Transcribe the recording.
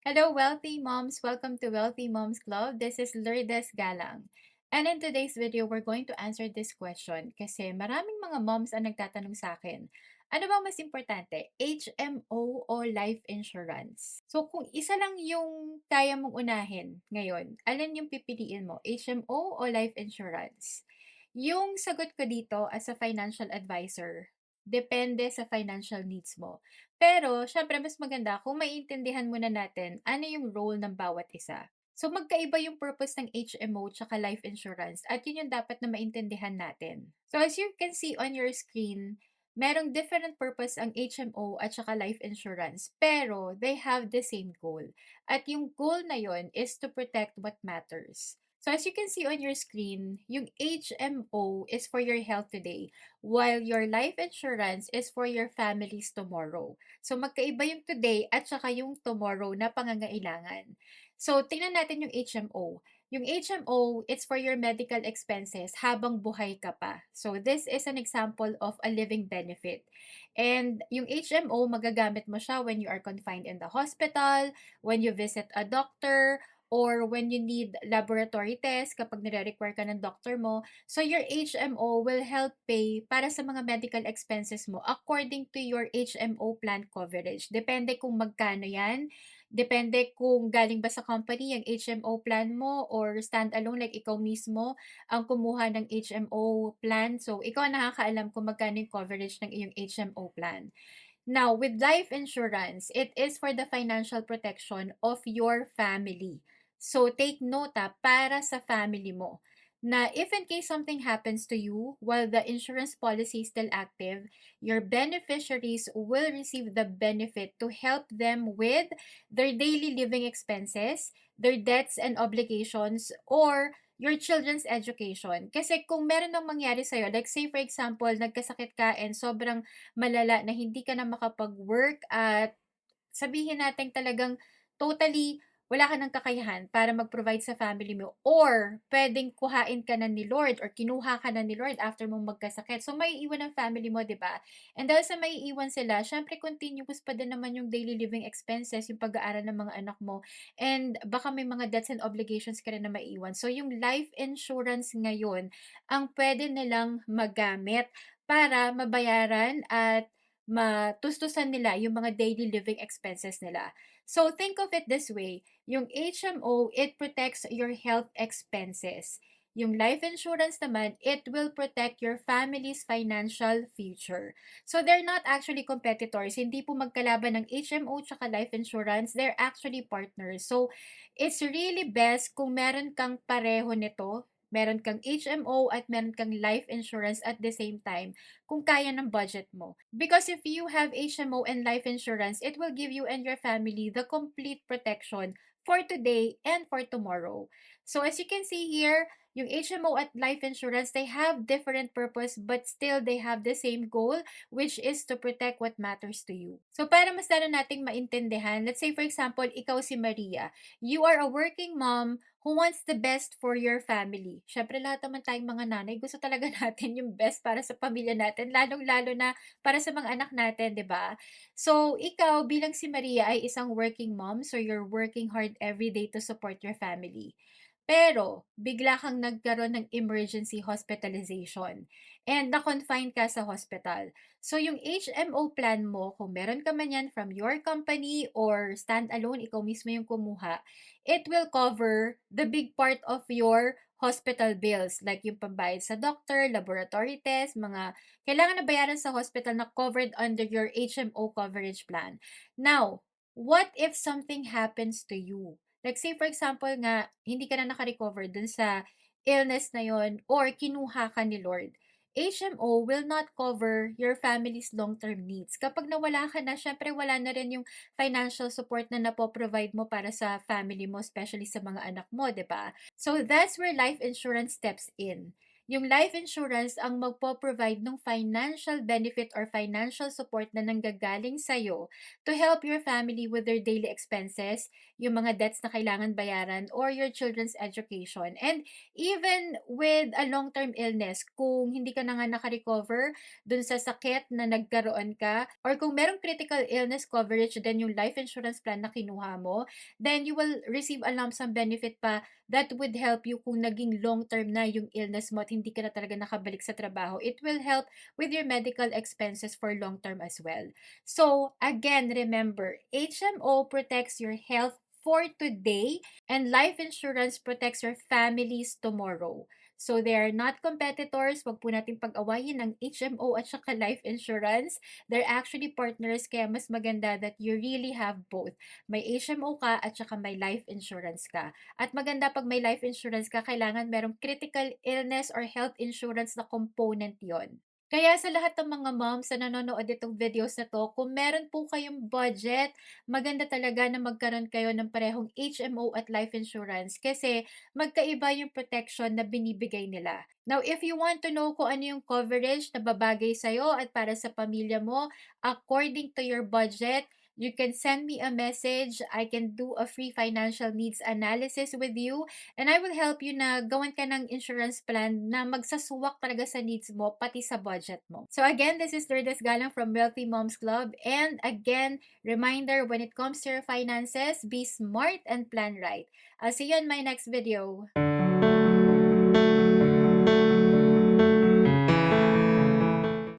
Hello, wealthy moms. Welcome to Wealthy Moms Club. This is Lourdes Galang. And in today's video, we're going to answer this question kasi maraming mga moms ang nagtatanong sa akin, ano bang mas importante, HMO o life insurance? So kung isa lang yung kaya mong unahin ngayon, alin yung pipiliin mo, HMO o life insurance? Yung sagot ko dito as a financial advisor, depende sa financial needs mo. Pero syempre mas maganda kung maiintindihan muna natin ano yung role ng bawat isa. So magkaiba yung purpose ng HMO tsaka life insurance at yun yung dapat na maintindihan natin. So as you can see on your screen, merong different purpose ang HMO at tsaka life insurance, pero they have the same goal. At yung goal na yun is to protect what matters. So as you can see on your screen, yung HMO is for your health today, while your life insurance is for your family's tomorrow. So magkaiba yung today at saka yung tomorrow na pangangailangan. So tingnan natin yung HMO. Yung HMO, it's for your medical expenses habang buhay ka pa. So this is an example of a living benefit. And yung HMO, magagamit mo siya when you are confined in the hospital, when you visit a doctor, or when you need laboratory test kapag nire-require ka ng doctor mo. So your HMO will help pay para sa mga medical expenses mo according to your HMO plan coverage. Depende kung magkano yan. Depende kung galing ba sa company yung HMO plan mo or stand-alone like ikaw mismo ang kumuha ng HMO plan. So ikaw ang nakakaalam kung magkano yung coverage ng iyong HMO plan. Now, with life insurance, it is for the financial protection of your family. So, take note para sa family mo na if in case something happens to you while the insurance policy is still active, your beneficiaries will receive the benefit to help them with their daily living expenses, their debts and obligations, or your children's education. Kasi kung meron nang mangyari sa'yo, like say for example, nagkasakit ka and sobrang malala na hindi ka na makapag-work at sabihin natin talagang totally wala ka ng kakayahan para mag-provide sa family mo or puwedeng kuhain ka na ni Lord or kinuha ka na ni Lord after mong magkasakit. So, maiiwan ang family mo, 'di ba? And dahil sa maiiwan sila, siyempre continuous pa din naman yung daily living expenses, yung pag-aaral ng mga anak mo, and baka may mga debts and obligations ka rin na maiiwan. So, yung life insurance ngayon ang puwede nilang magamit para mabayaran at matustusan nila yung mga daily living expenses nila. So, think of it this way. Yung HMO, it protects your health expenses. Yung life insurance naman, it will protect your family's financial future. So, they're not actually competitors. Hindi po magkalaban ng HMO tsaka life insurance. They're actually partners. So, it's really best kung meron kang pareho nito, meron kang HMO at meron kang life insurance at the same time kung kaya ng budget mo. Because if you have HMO and life insurance, it will give you and your family the complete protection for today and for tomorrow. So as you can see here, yung HMO at life insurance, they have different purpose but still they have the same goal, which is to protect what matters to you. So para mas lalo nating maintindihan, let's say for example, ikaw si Maria. You are a working mom who wants the best for your family. Siyempre lahat naman tayong mga nanay, gusto talaga natin yung best para sa pamilya natin, lalong-lalo na para sa mga anak natin, 'di ba? So, ikaw bilang si Maria ay isang working mom, so you're working hard every day to support your family. Pero, bigla kang nagkaroon ng emergency hospitalization and na-confine ka sa hospital. So, yung HMO plan mo, kung meron ka man yan from your company or stand-alone, ikaw mismo yung kumuha, it will cover the big part of your hospital bills like yung pambayad sa doctor, laboratory test, mga kailangan na bayaran sa hospital na covered under your HMO coverage plan. Now, what if something happens to you? Like say for example nga, hindi ka na naka-recover dun sa illness na yon or kinuha ka ni Lord. HMO will not cover your family's long-term needs. Kapag nawala ka na, syempre wala na rin yung financial support na napo-provide mo para sa family mo, especially sa mga anak mo, 'di ba? So that's where life insurance steps in. Yung life insurance ang magpo-provide ng financial benefit or financial support na nanggagaling sa'yo to help your family with their daily expenses, yung mga debts na kailangan bayaran, or your children's education. And even with a long-term illness, kung hindi ka na nga naka-recover dun sa sakit na nagkaroon ka, or kung merong critical illness coverage then yung life insurance plan na kinuha mo, then you will receive a lump sum benefit pa that would help you kung naging long term na yung illness mo at hindi ka na talaga nakabalik sa trabaho. It will help with your medical expenses for long term as well. So, again, remember, HMO protects your health for today and life insurance protects your family's tomorrow. So, they are not competitors. Wag po natin pag-awayin ng HMO at saka life insurance. They're actually partners kaya mas maganda that you really have both. May HMO ka at saka may life insurance ka. At maganda pag may life insurance ka, kailangan merong critical illness or health insurance na component yon. Kaya sa lahat ng mga moms na nanonood itong videos na to, kung meron po kayong budget, maganda talaga na magkaroon kayo ng parehong HMO at life insurance kasi magkaiba yung protection na binibigay nila. Now, if you want to know kung ano yung coverage na babagay sa'yo at para sa pamilya mo, according to your budget, you can send me a message. I can do a free financial needs analysis with you and I will help you na gawan ka ng insurance plan na magsasuwak talaga sa needs mo pati sa budget mo. So again, this is Lourdes Galang from Wealthy Moms Club and again, reminder when it comes to your finances, be smart and plan right. I'll see you in my next video.